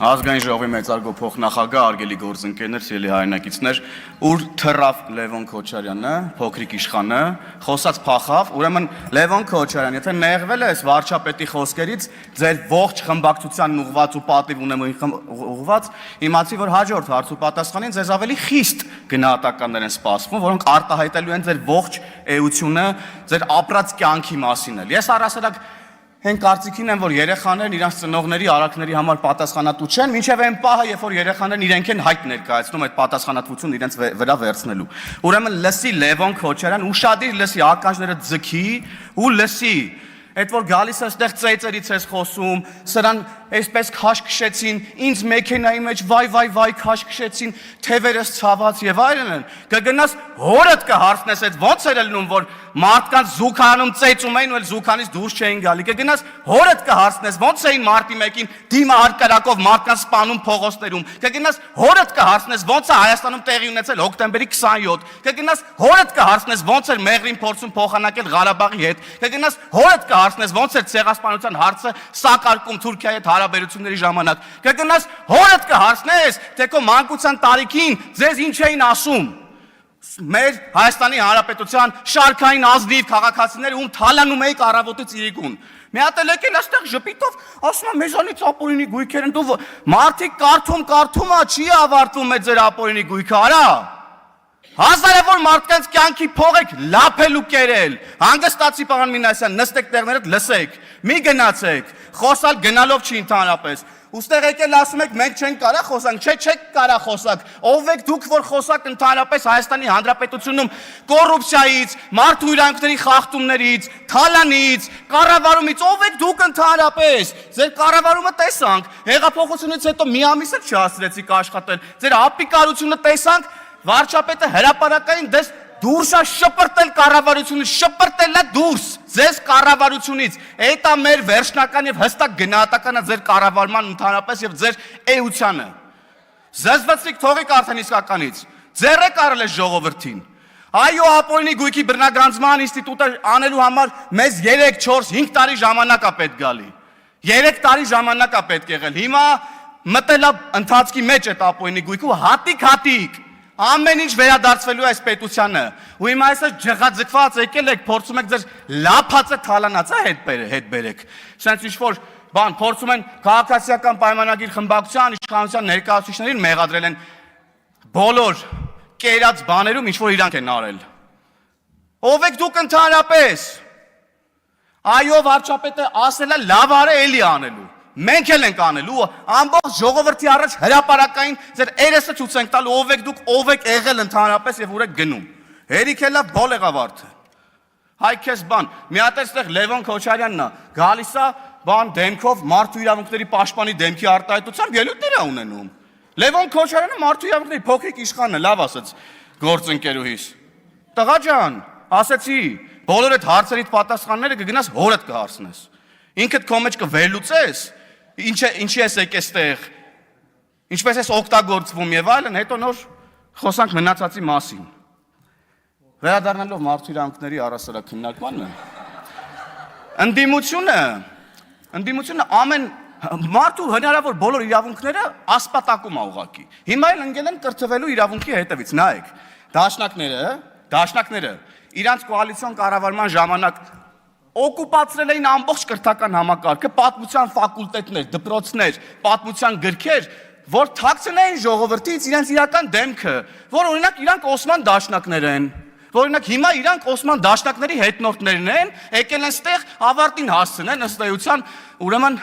Ազգային ժողովի մեծարգո փոխնախագահ արգելի գործընկերներ, սիրելի հայրենակիցներ, ուր թռավ Լևոն Քոչարյանը, փոքրիկ իշխանը, խոսած փախավ, ուրեմն Լևոն Քոչարյան, եթե նեղվել ես վարչապետի խոսքերից, ձեր ողջ խմբակցությանն ուղված ու պատիվ ունեմ ուղված, իմացի, որ հաջորդ հարց ու պատասխանին ձեզ ավելի խիստ գնահատականներ են սպասվում, որոնք արտահայտելու են ձեր ողջ էությունը, ձեր ապրած կյանքի մասին էլ։ Ես առասարակ Հեն կարծիքին եմ, որ երեխաներն իրանց ծնողների արարքների համար պատասխանատու չեն, մինչև այն պահը, երբ որ երեխաներն իրենք են հայտ ներկայացնում այդ պատասխանատվությունն իրենց վրա վերցնելու։ Ուրեմն լսի Լևոն Քոչարյան, ուշադիր լսի, ականջները ձգի ու լսի։ Այդ որ գալիս է այստեղ ծեծերից ես խոսում, սրան այսպես քաշ քշեցին, ինձ մեքենայի մեջ վայ քաշ քշեցին, թևերս ցաված եւ այլն, կգնաս հորդ կհարցնես, այդ ո՞նց էր ելնում, որ մարդկանց զուգանում ծեծում էին ու էլ զուգանից դուրս չէին գալի, կգնաս հորդ կհարցնես, ո՞նց էին մարտի 1-ին դիմը հարկարակով մարդկանց սպանում փողոցներում, կգնաս հորդ կհարցնես, ո՞նց է Հայաստանում տեղի ունեցել հոկտեմբերի 27, կգնաս հորդ կհարցնես, ո՞նց էր Մեղրին փորձում փոխանակել Ղարաբաղի հետ, կգնաս հորդ կհարցնես, ո՞նց էր ցեղասպանության հարցը սակարկում Թուրքիայի հետ հարաբերությունների ժամանակ, կգնաս հորդ կհարցնես, թե քո մանկության տարիքին ձեզ ինչ էին ասում։ Մեր Հայաստանի Հանրապետության շարքային ազնիվ քաղաքացիները ում թալանում էիք առավոտից իրիկուն։ Մի հատ էլ եկել այստեղ ժպիտով, ասում եմ մեզանից ապօրինի գույքեր են, դու մարդիկ կարդում չի ավարտվում է ձեր ապօրինի գույքը, արա։ Հազարավոր մարդկանց կյանքի փող եք լափելու կերել։ Հանգստացի պարոն Մինասյան, նստեք տեղներդ լսեք, մի գնացեք, խոսալ գնալով չի ընդհանրապես։ Ուստեղ եկել ասում եք մենք չենք կարա խոսանք, չեք կարա խոսակ։ Ով եք դուք որ խոսակ ընդհանրապես Հայաստանի Հանրապետությունում կոռուպցիայից, մարդու իրավունքների խախտումներից, թալանից, կառավարումից, ով եք դուք ընդհանրապես։ Ձեր կառավարումը տեսանք, հեղափոխությունից հետո մի ամիս էլ չհասցրեցիք աշխատել։ Ձեր ապիկարությունը տեսանք, վարչապետը հրապարակային դες դուրս է շպրտել կառավարությունից, շպրտել է դուրս ձեզ կառավարությունից։ Այդ է մեր վերջնական եւ հստակ գնահատականը ձեր կառավարման ընդհանրապես եւ ձեր էությանը։ Զզվացիք թողեք արդեն իսկականից։ Ձեռեք արել է ժողովրդին։ Այո, ապօրինի գույքի բռնագանձման ինստիտուտը անելու համար մեզ 3, 4, 5 տարի ժամանակ է պետք գալի։ 3 տարի ժամանակ է պետք եղել։ Հիմա մտել է ընթացքի մեջ այդ ապօրինի գույքը հատիկ ամեն ինչ վերադարձվելու է այս պետությանը։ Ու հիմա այսպես ջղաձգված եկել եք, փորձում եք ձեր լափածը թալանացա հետ բերեք։ Սենց ինչ-որ բան փորձում են քաղաքացիական պայմանագիր խմբակցության իշխանության ներկայացուցիչներին մեղադրել են բոլոր կերած բաներում ինչ-որ իրանք են արել։ Ով եք դուք ընդհանրապես։ Այո, վարչապետը ասել է լավ արե էլի անելու։ Մենք էլ ենք անելու, ամբողջ ժողովրդի առաջ հրապարակային ձեր երեսը ցույց տալու ով եք դուք, ով եք եղել ընդհանրապես եւ ուր եք գնում։ Հերիք էլա բոլ եղավարդը։ Հայ քեզ բան, մի հատ էստեղ Լևոն Քոչարյանն է, գալիս է բան դեմքով մարդու իրավունքների պաշտպանի դեմքի արտահայտությամբ ելույթներ է ունենում։ Լևոն Քոչարյանը մարդու իրավունքների փոքրիկ իշխանն է, լավ ասաց գործընկերուհիս։ Տղա ջան, ասեցի, բոլոր այդ հարցերից պատասխանները կգնաս հորդ կհարցնես։ Ինքդ քո մեջ կվերլուծես ինչի ես եկես տեղ, ինչպես ես օգտագործվում եւ այլն, հետո նոր խոսանք մնացածի մասին։ Վերադառնալով մարդու իրավունքների առասարակ քննարկմանը, ընդդիմությունը ամեն մարդու հնարավոր բոլոր իրավունքները ասպատակում է ուղղակի։ Հիմա էլ ընկել են կրթվելու իրավունքի հետևից, նայեք, դաշնակները իրանց կոալիցիոն կառավարման ժամանակ օկուպացրել էին ամբողջ կրթական համակարգը, պատմության ֆակուլտետներ, դպրոցներ, պատմության գրքեր, որ թաքցնեին ժողովրդից իրենց իրական դեմքը, որ օրինակ իրանք Օսման դաշնակներ են, որ օրինակ հիմա իրանք Օսման դաշնակների հետնորդներն են, եկել են ստեղ ավարտին հասցնեն ըստ էության, ուրեմն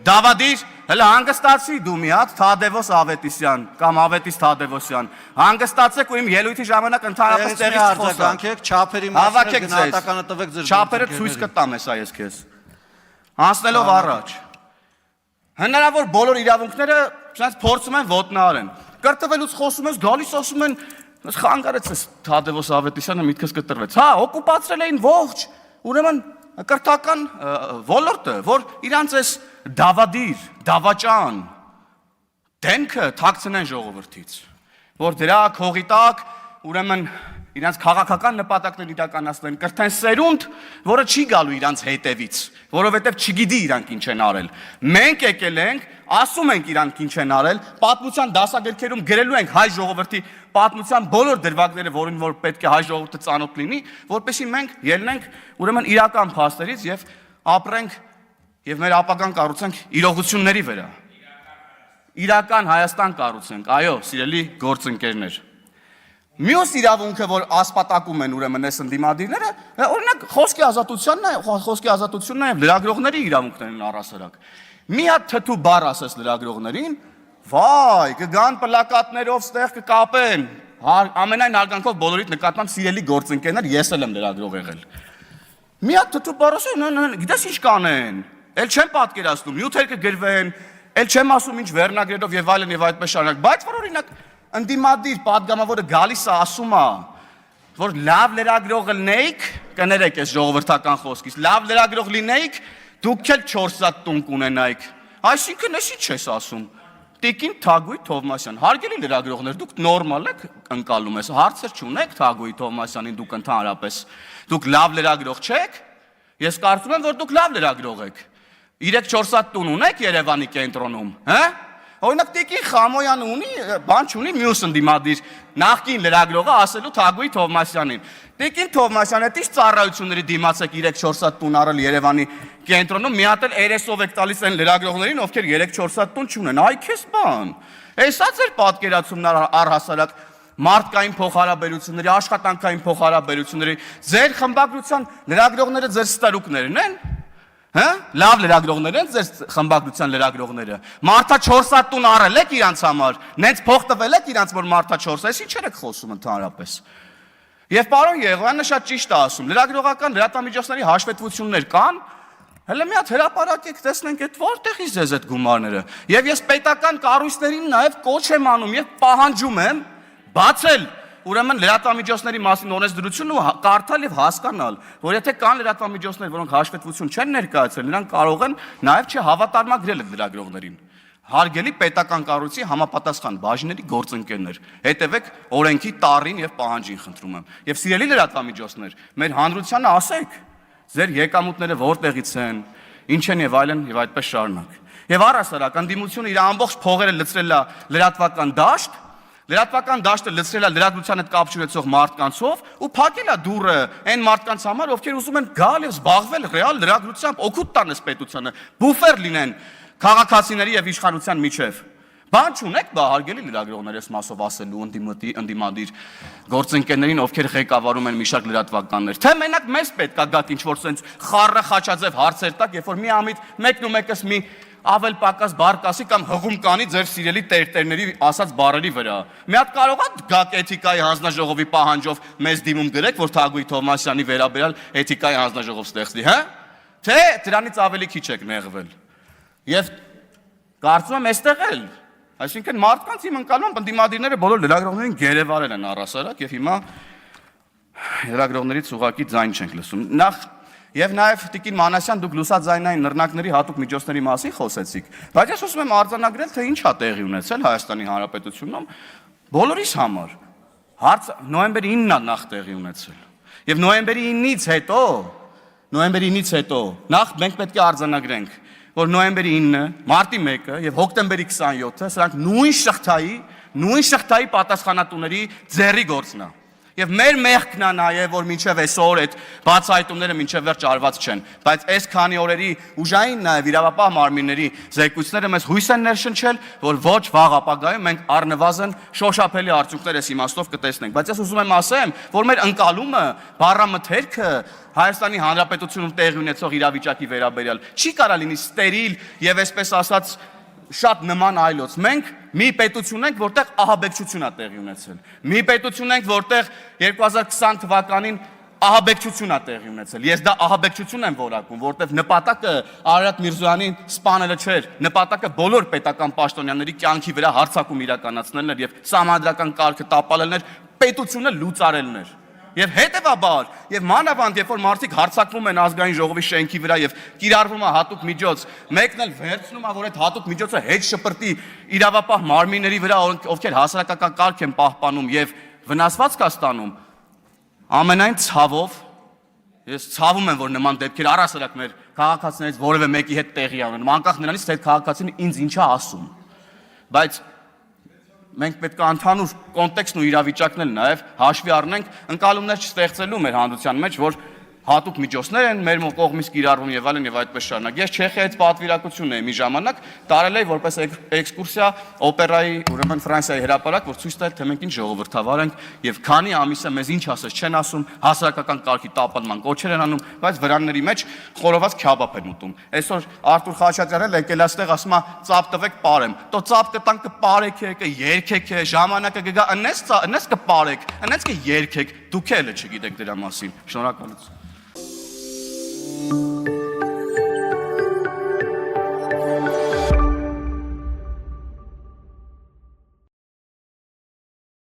Դավադիր, հələ հանգստացի դու մի հատ Թադևոս Ավետիսյան կամ Ավետիս Թադևոսյան, հանգստացեք ու իմ ելույթի ժամանակ ընդհանրապես տեղից խոսանք, չափերի մասին գնահատականը տվեք ձեր չափերը ցույց կտամ հեսա ես քեզ։ Անցնելով առաջ։ Հնարավոր բոլոր իրավունքները ցած փորձում են ոտնահարեն։ Կրթվելուց խոսում ես, գալիս ասում են, խանգարեցես Թադևոս Ավետիսյանը միտքս կտրվեց։ Հա, օկուպացրել էին ողջ, ուրեմն կրթական ոլորտը, որ իրանց էս դավադիր, դավաճան դեմքը թաքցնեն ժողովրդից, որ դրա քողի տակ ուրեմն իրանց քաղաքական նպատակներ իրականացնեն, կրթեն սերունդ, որը չի գալու իրանց հետևից, որովհետև չգիտի իրանք ինչ են արել։ Մենք եկել ենք, ասում ենք իրանք ինչ են արել, պատմության դասագրքերում գրելու ենք հայ ժողովրդի պատմության բոլոր դրվագները, որին որ պետք է հայ ժողովուրդը ծանոթ լինի, որպեսզի մենք ելնենք ուրեմն իրական փաստերից եւ ապրենք եւ մեր ապագան կառուցենք իրողությունների վրա։ Իրական Հայաստան կառուցենք, այո, սիրելի գործընկերներ։ Մյուս իրավունքը, որ ասպատակում են ուրեմն այս ընդդիմադիրները, օրինակ խոսքի ազատությունն է եւ լրագրողների իրավունքներն առասարակ։ Մի հատ թթու բառ ասես լրագրողներին, վայ, կգան պլակատներով ստեղ կկապեն։ Ամենայն հարգանքով բոլորիդ նկատմամբ սիրելի գործընկերներ, ես էլ եմ լրագրող եղել։ Մի հատ թթու բառ ասեն, գիտես ինչ կանեն։ Էլ չեմ պատկերացնում, նյութեր կգրվեն, էլ չեմ ասում ինչ վերնագրերով եւ այլն եւ այդպես շարունակ, բայց որ օրինակ ընդդիմադիր падգամավորը գալիս է ասում է, որ լավ լրագրող լինեիք, կներեք այս ժողովրդական խոսքից, լավ լրագրող լինեիք, դուք էլ 4 սատ տուն կունենայիք։ Այսինքն էսի չես ասում։ Տիկին Թագուհի Թովմասյան, հարգելի լրագրողներ, դուք նորմալ եք ընկալում ես, հարցեր չունեք Թագուհի Թովմասյանին, դուք ընդհանրապես, դուք լավ լրագրող չեք։ Ես կարծում եմ, որ դուք լավ լրագրող եք։ 3-4 սատ տուն ունեք Երևանի կենտրոնում, հա? Օրինակ Տիկին Խամոյանը ունի, բան չունի, մյուս ընդդիմադիր նախկին լրագրողը ասելու Թագուհի Թովմասյանին։ Տիկին Թովմասյանը դիշ ծառայությունների դիմաց եք 3-4 սատ տուն արել Երևանի կենտրոնում, մի հատ էլ երեսով եք տալիս այն լրագրողներին, ովքեր 3-4 սատ տուն չունեն։ Այ քեզ բան։ Էսա ձեր պատկերացումն առհասարակ մարդկային փոխհարաբերությունների, աշխատանքային փոխհարաբերությունների, ձեր խմբագրության լրագրողները ձեր ստարուկներն են։ Հա? Լավ լրագրողներ են ձեր խմբագրության լրագրողները։ Մարդա 4 սատ տուն արել եք իրանց համար, նենց փող տվել եք իրանց, որ մարդա 4 սատ, ինչեր եք խոսում ընդհանրապես։ Եվ պարոն Եղոյանը շատ ճիշտ է ասում, լրագրողական լրատվամիջոցների հաշվետվություններ կան, հələ մի հատ հրապարակեք, տեսնենք այդ որտեղից ձեզ այդ գումարները։ Եվ ես պետական կառույցներին նաև կոչ եմ անում եւ պահանջում եմ բացել ուրեմն լրատվամիջոցների մասին օրենսդրությունը ու կարդալ եւ հասկանալ, որ եթե կան լրատվամիջոցներ, որոնք հաշվետվություն չեն ներկայացրել, նրանք կարող են նաեւ չհավատարմագրել այդ լրագրողներին։ Հարգելի պետական կառույցի համապատասխան բաժինների գործընկերներ, հետևեք օրենքի տառին եւ պահանջին, խնդրում եմ։ Եվ սիրելի լրատվամիջոցներ, մեր հանրությանը ասեք, ձեր եկամուտները որտեղից են, ինչ են եւ այլն եւ այդպես շարունակ։ Եվ առհասարակ ընդդիմությունը իր ամբողջ փողերը լցրել է լրատվական դաշտ, լրատվական դաշտը լցրել է լրագրության հետ կապ ունեցող մարդկանցով ու փակել է դուռը այն մարդկանց համար, ովքեր ուզում են գալ եւ զբաղվել ռեալ լրագրությամբ, օգուտ տան այս պետությանը, բուֆեր լինեն քաղաքացիների եւ իշխանության միջև։ Բան չունեք, բա հարգելի լրագրողներ, ես մասով ասելու ընդդիմադիր գործընկերներին, ովքեր ղեկավարում են մի շարք լրատվականներ, թե մենակ մեզ պետք է գաք ինչ-որ sense խառը խաչաձև հարցեր տակ, երբ որ մի ամիտ մեկն ու մեկս մի ավել պակաս բարկասի կամ հղում կանի ձեր սիրելի տերտերների ասած բառերի վրա։ Մի հատ կարող է գաք էթիկայի հանձնաժողովի պահանջով մեզ դիմում գրեք, որ Թագուհի Թովմասյանի վերաբերյալ էթիկայի հանձնաժողով ստեղծի, հա? Թե դրանից ավելի քիչ եք նեղվել։ Եվ կարծում եմ այստեղ էլ, այսինքն մարդկանց իմ ընկալում ընդդիմադիրները բոլոր լրագրողներին գերեվարել են առասարակ եւ հիմա լրագրողներից ուղակի ձայն չենք լսում։ Եվ նաև Տիկին Մանասյան, դուք լուսաձայնային նռնակների հատուկ միջոցների մասին խոսեցիք, բայց ես ուզում եմ արձանագրել, թե ինչ է տեղի ունեցել Հայաստանի Հանրապետությունում բոլորիս համար։ Հարցը նոյեմբերի 9-ն է նախ տեղի ունեցել։ Եվ նոյեմբերի 9-ից հետո նախ մենք պետք է արձանագրենք, որ նոյեմբերի 9-ը, մարտի 1-ը եւ հոկտեմբերի 27-ը սրանք նույն շղթայի պատասխանատուների ձեռի գործն է։ Եվ մեր մեղքն է նաև, որ մինչև այսօր այդ բացահայտումները մինչև վերջ արված չեն, բայց այս քանի օրերի ուժային նաև իրավապահ մարմինների զեկույցները մեզ հույս են ներշնչել, որ ոչ վաղ ապագայում մենք առնվազն շոշափելի արդյունքներ այս իմաստով կտեսնենք։ Բայց ես ուզում եմ ասեմ, որ մեր ընկալումը, բառամթերքը Հայաստանի Հանրապետությունում տեղի ունեցող իրավիճակի վերաբերյալ չի կարա լինի ստերիլ եւ այսպես ասած շատ նման այլոց։ Մենք մի պետություն ենք, որտեղ ահաբեկչություն է տեղի ունեցել։ Մի պետություն ենք, որտեղ 2020 թվականին ահաբեկչություն է տեղի ունեցել։ Ես դա ահաբեկչություն եմ որակում, որտեղ նպատակը Արարատ Միրզոյանին սպանելը չէր, նպատակը բոլոր պետական պաշտոնյաների կյանքի վրա հարձակում իրականացնելն էր եւ սահմանադրական կարգը տապալելն էր, պետությունը լուծարելն էր։ Եվ հետևաբար, եւ մանավանդ, երբ որ մարդիկ հարձակվում են ազգային ժողովի շենքի վրա եւ կիրառվում է հատուկ միջոց, մեկն էլ վերցնում է, որ այդ հատուկ միջոցը հետ շպրտի իրավապահ մարմինների վրա, ովքեր հասարակական կարգ են պահպանում եւ վնասվածք է ստանում, ամենայն ցավով ես ցավում եմ, որ նման դեպքեր առասարակ մեր քաղաքացիներից որևէ մեկի հետ տեղի ունեն, անկախ նրանից, թե այդ քաղաքացին ինձ ինչ է ասում։ Բայց մենք պետք է ընդհանուր կոնտեքստն ու իրավիճակն էլ նաև հաշվի առնենք, ընկալումներ չստեղծելու մեր հանրության մեջ, որ հատուկ միջոցներ են մեր կողմից կիրառվում եւ այլն եւ այդպես շարունակ։ Ես Չեխիայից պատվիրակություն էի մի ժամանակ, տարել էի որպես էքսկուրսիա օպերայի, ուրեմն Ֆրանսիայի հրապարակ, որ ցույց տալ թե մենք ինչ ժողովրդավար ենք եւ քանի ամիս է մեզ ինչ ասես չեն ասում, հասարակական կարգի տապալման կոչեր են անում, բայց վրանների մեջ խորոված քյաբաբ են ուտում։ Այսօր Արտուր Խաչատրյանն եկել այստեղ ասում է ծապ տվեք պարեմ։ Տո ծապ կտան կպարեք երգեք ժամանակը կգա ընես կպարեք, ընես կերգեք, դուք էլ չգիտեք դրա մասին։ Շնորհակալություն։